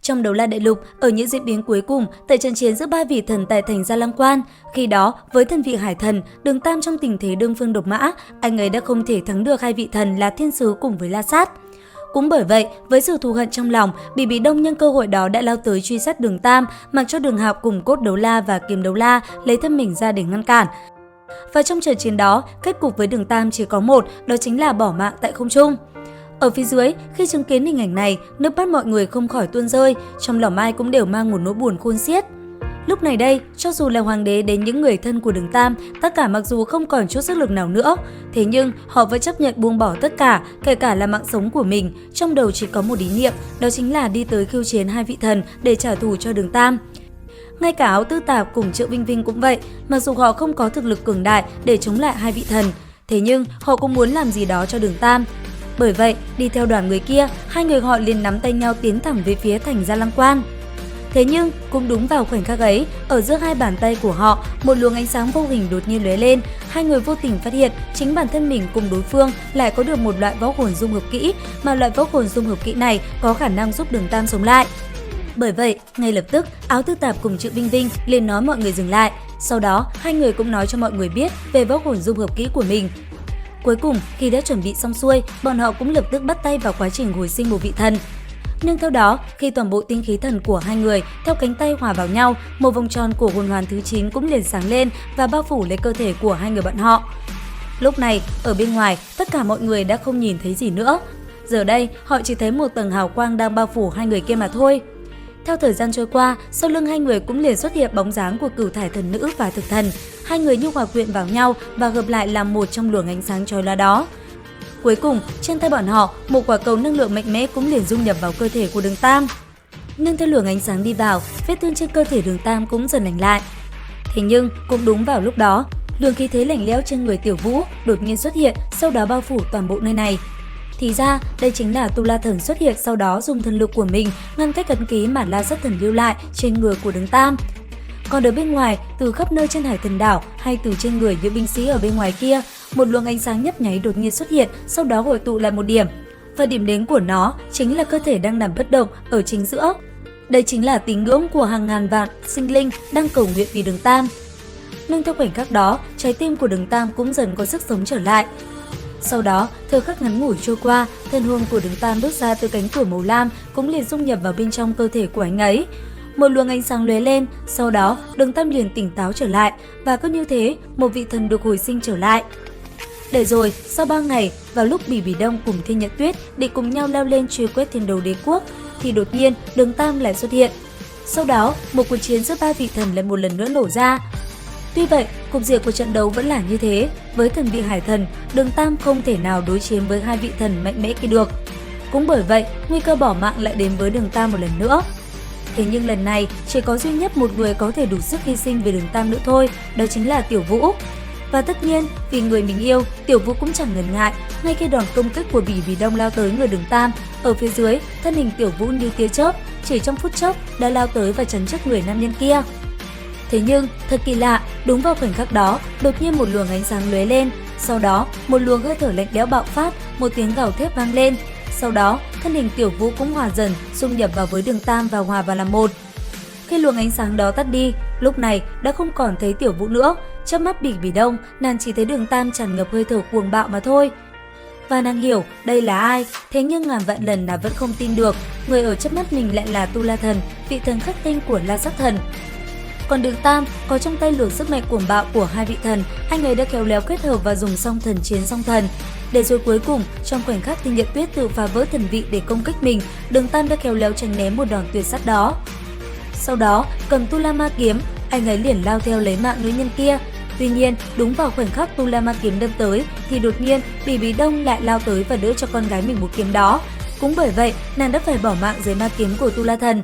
Trong Đấu La Đại Lục, ở những diễn biến cuối cùng tại trận chiến giữa ba vị thần tại thành Gia Lăng Quan, khi đó với thần vị Hải Thần, Đường Tam trong tình thế đương phương độc mã, anh ấy đã không thể thắng được hai vị thần là Thiên Sứ cùng với La Sát. Cũng bởi vậy, với sự thù hận trong lòng, Bỉ Bỉ Đông nhân cơ hội đó đã lao tới truy sát Đường Tam, mặc cho Đường Hạo cùng Cốt Đấu La và Kiếm Đấu La lấy thân mình ra để ngăn cản. Và trong trận chiến đó, kết cục với Đường Tam chỉ có một, đó chính là bỏ mạng tại không trung. Ở phía dưới, khi chứng kiến hình ảnh này, nước mắt mọi người không khỏi tuôn rơi, trong lòng ai cũng đều mang một nỗi buồn khôn xiết. Lúc này đây, cho dù là hoàng đế đến những người thân của Đường Tam, tất cả mặc dù không còn chút sức lực nào nữa, thế nhưng họ vẫn chấp nhận buông bỏ tất cả, kể cả là mạng sống của mình, trong đầu chỉ có một ý niệm, đó chính là đi tới khiêu chiến hai vị thần để trả thù cho Đường Tam. Ngay cả Áo Tư Tạp cùng Triệu Vinh Vinh cũng vậy, mặc dù họ không có thực lực cường đại để chống lại hai vị thần, thế nhưng họ cũng muốn làm gì đó cho Đường Tam. Bởi vậy, đi theo đoàn người kia, hai người họ liền nắm tay nhau tiến thẳng về phía thành Gia Lăng Quan. Thế nhưng, cũng đúng vào khoảnh khắc ấy, ở giữa hai bàn tay của họ, một luồng ánh sáng vô hình đột nhiên lóe lên, hai người vô tình phát hiện chính bản thân mình cùng đối phương lại có được một loại võ hồn dung hợp kỹ, mà loại võ hồn dung hợp kỹ này có khả năng giúp Đường Tam sống lại. Bởi vậy, ngay lập tức, Áo Tư Tạp cùng Triệu Vinh Vinh liền nói mọi người dừng lại. Sau đó, hai người cũng nói cho mọi người biết về võ hồn dung hợp kỹ của mình. Cuối cùng, khi đã chuẩn bị xong xuôi, bọn họ cũng lập tức bắt tay vào quá trình hồi sinh một vị thần. Nhưng theo đó, khi toàn bộ tinh khí thần của hai người theo cánh tay hòa vào nhau, một vòng tròn của hồn hoàn thứ 9 cũng liền sáng lên và bao phủ lấy cơ thể của hai người bọn họ. Lúc này, ở bên ngoài, tất cả mọi người đã không nhìn thấy gì nữa. Giờ đây, họ chỉ thấy một tầng hào quang đang bao phủ hai người kia mà thôi. Theo thời gian trôi qua, sau lưng hai người cũng liền xuất hiện bóng dáng của Cửu Thải Thần Nữ và Thực Thần. Hai người như hòa quyện vào nhau và hợp lại làm một trong luồng ánh sáng chói lóa đó. Cuối cùng, trên tay bọn họ, một quả cầu năng lượng mạnh mẽ cũng liền dung nhập vào cơ thể của Đường Tam. Nhưng theo luồng ánh sáng đi vào, vết thương trên cơ thể Đường Tam cũng dần lành lại. Thế nhưng, cũng đúng vào lúc đó, luồng khí thế lạnh lẽo trên người Tiểu Vũ đột nhiên xuất hiện, sau đó bao phủ toàn bộ nơi này. Thì ra, đây chính là Tu La Thần xuất hiện sau đó dùng thần lực của mình ngăn cách ấn ký mà La Sát Thần lưu lại trên người của Đường Tam. Còn ở bên ngoài, từ khắp nơi trên Hải Thần Đảo hay từ trên người những binh sĩ ở bên ngoài kia, một luồng ánh sáng nhấp nháy đột nhiên xuất hiện, sau đó hội tụ lại một điểm. Và điểm đến của nó chính là cơ thể đang nằm bất động ở chính giữa. Đây chính là tín ngưỡng của hàng ngàn vạn sinh linh đang cầu nguyện vì Đường Tam. Nhưng theo khoảnh khắc đó, trái tim của Đường Tam cũng dần có sức sống trở lại. Sau đó, thời khắc ngắn ngủi trôi qua, thân hồn của Đường Tam bước ra từ cánh cửa màu lam cũng liền dung nhập vào bên trong cơ thể của anh ấy. Một luồng ánh sáng lóe lên, sau đó Đường Tam liền tỉnh táo trở lại và cứ như thế, một vị thần được hồi sinh trở lại. Để rồi, sau 3 ngày, vào lúc Bỉ Bỉ Đông cùng Thiên Nhật Tuyết định cùng nhau leo lên truy quét Thiên Đấu Đế Quốc, thì đột nhiên Đường Tam lại xuất hiện. Sau đó, một cuộc chiến giữa ba vị thần lại một lần nữa nổ ra. Tuy vậy, cục diện của trận đấu vẫn là như thế, với thần vị Hải Thần, Đường Tam không thể nào đối chiến với hai vị thần mạnh mẽ kia được. Cũng bởi vậy, nguy cơ bỏ mạng lại đến với Đường Tam một lần nữa. Thế nhưng lần này, chỉ có duy nhất một người có thể đủ sức hy sinh về Đường Tam nữa thôi, đó chính là Tiểu Vũ. Và tất nhiên, vì người mình yêu, Tiểu Vũ cũng chẳng ngần ngại, ngay khi đòn công kích của Bỉ Bỉ Đông lao tới người Đường Tam, ở phía dưới, thân hình Tiểu Vũ như tia chớp, chỉ trong phút chốc đã lao tới và chắn trước người nam nhân kia. Thế nhưng, thật kỳ lạ, đúng vào khoảnh khắc đó, đột nhiên một luồng ánh sáng lóe lên, sau đó một luồng hơi thở lạnh lẽo bạo phát, một tiếng gào thét vang lên. Sau đó, thân hình Tiểu Vũ cũng hòa dần, dung nhập vào với Đường Tam và hòa vào làm một. Khi luồng ánh sáng đó tắt đi, lúc này đã không còn thấy Tiểu Vũ nữa, chớp mắt Bỉ Bỉ Đông, nàng chỉ thấy Đường Tam tràn ngập hơi thở cuồng bạo mà thôi. Và nàng hiểu đây là ai, thế nhưng ngàn vạn lần nàng vẫn không tin được, người ở trước mắt mình lại là Tu La Thần, vị thần khắc tinh của La Sát Thần. Còn Đường Tam có trong tay luồng sức mạnh cuồng bạo của hai vị thần, hai người đã khéo léo kết hợp và dùng song thần chiến song thần. Để rồi cuối cùng, trong khoảnh khắc Thiên Nhật Tuyết tự phá vỡ thần vị để công kích mình, Đường Tam đã khéo léo tránh né một đòn tuyệt sát đó. Sau đó, cầm Tu La Ma Kiếm, anh ấy liền lao theo lấy mạng nữ nhân kia. Tuy nhiên, đúng vào khoảnh khắc Tu La Ma Kiếm đâm tới, thì đột nhiên Bỉ Bỉ Đông lại lao tới và đỡ cho con gái mình một kiếm đó. Cũng bởi vậy, nàng đã phải bỏ mạng dưới ma kiếm của Tu La Thần.